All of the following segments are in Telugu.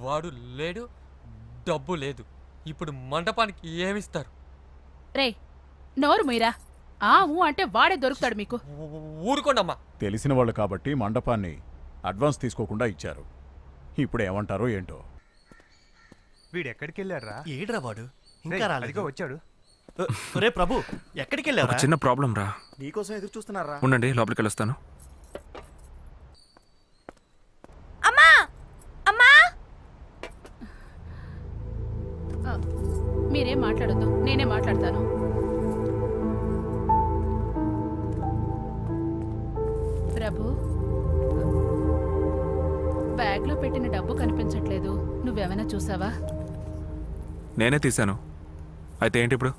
వాడు లేడు, డబ్బు లేదు. ఇప్పుడు మండపానికి ఏమిస్తారు? రే నోరు మీరా. ఊ అంటే వాడే దొరుకుతాడు మీకు. ఊరుకోండమ్మా. తెలిసిన వాళ్ళు కాబట్టి మండపాన్ని అడ్వాన్స్ తీసుకోకుండా ఇచ్చారు. ఇప్పుడు ఏమంటారో ఏంటో. వీడు ఎక్కడికి వెళ్ళారా? ఏడ్రా వాడు ఇంకా రాలేదు. వచ్చాడు. రే ప్రభు ఎక్కడికి వెళ్ళారా? చిన్న ప్రాబ్లం రా. నీకోసం ఎదురు చూస్తున్నారా? ఉండండి, లోపలికి వెళ్ళొస్తాను. అమ్మా అమ్మా మీరేం మాట్లాడొద్దు, నేనే మాట్లాడతాను. ప్రభు, బ్యాగ్లో పెట్టిన డబ్బు కనిపించట్లేదు. నువ్వేమైనా చూసావా? నేనే తీశాను. అయితే ఏంటి ఇప్పుడు?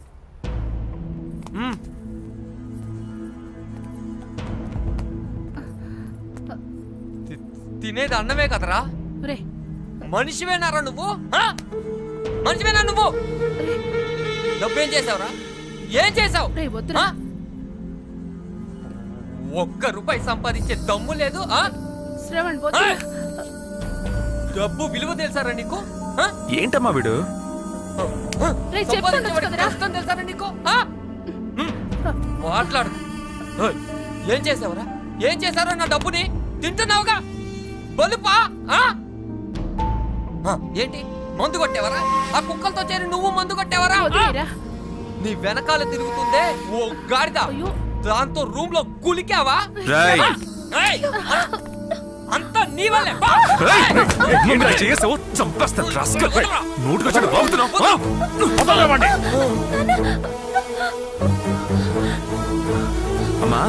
తినేది అన్నమే కదరా. రే మనిషివేనారా నువ్వు? మనిషివేనా నువ్వు? డబ్బేం చేసావురా? ఏం చేసావు? రే వద్దురా. ₹1 సంపాదించే దమ్ము లేదు. శ్రవణ్ వద్దు. డబ్బు విలువ తెలుసారా నీకు? ఏంటమ్మా వీడు? రే చెప్తాను కదరా. కష్టం తెలుసారా నీకు? మాట్లాడు. ఏం చేసావురా? ఏం చేశారా నా డబ్బుని? తింటున్నావుగా బలుపా? ఏంటి మందు కొట్టేవరా? ఆ కుక్కలతో చేరి నువ్వు మందు కొట్టేవరా? వదిలేరా. నీ వెనకాల తిరుగుతుందే ఓ గాడిద, అయ్యో. దాంతో రూమ్ లో కులికావా? రేయ్! ఏయ్! అంతా నీ వల్లే. ఏంట్రా చేసావు? చంపేస్తాను రాస్కల్. నోటికొచ్చాడు బాగుతున్నావు. అమ్మా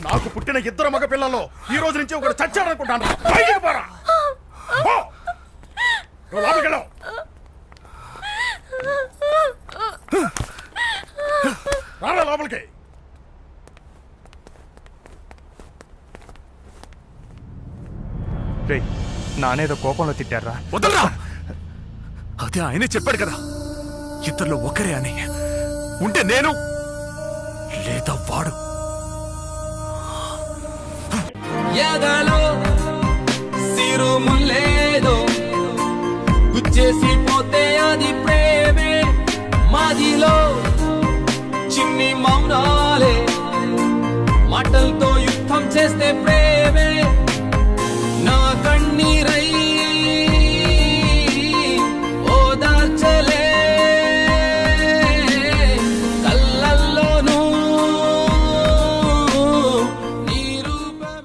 నాకు పుట్టిన 2 మగ పిల్లలు ఈ రోజు నుంచి ఒకడు చచ్చాడనుకుంటాను. బయటికి పోరా. లోపలికి వెళ్ళు. రారా లోపలికి. రేయ్ నానేదో కోపంలో తిట్టారా? వదలరా. అదే ఆయనే చెప్పాడు కదా, ఇద్దరిలో ఒకరే అని. ఉంటే నేను లేదా వాడు. ఎదలో సిరుములేదో గుచ్చేసి పోతే అది ప్రేమే. మాదిలో చిన్ని మౌనాలే మాటలతో యుద్ధం చేస్తే ప్రేమ.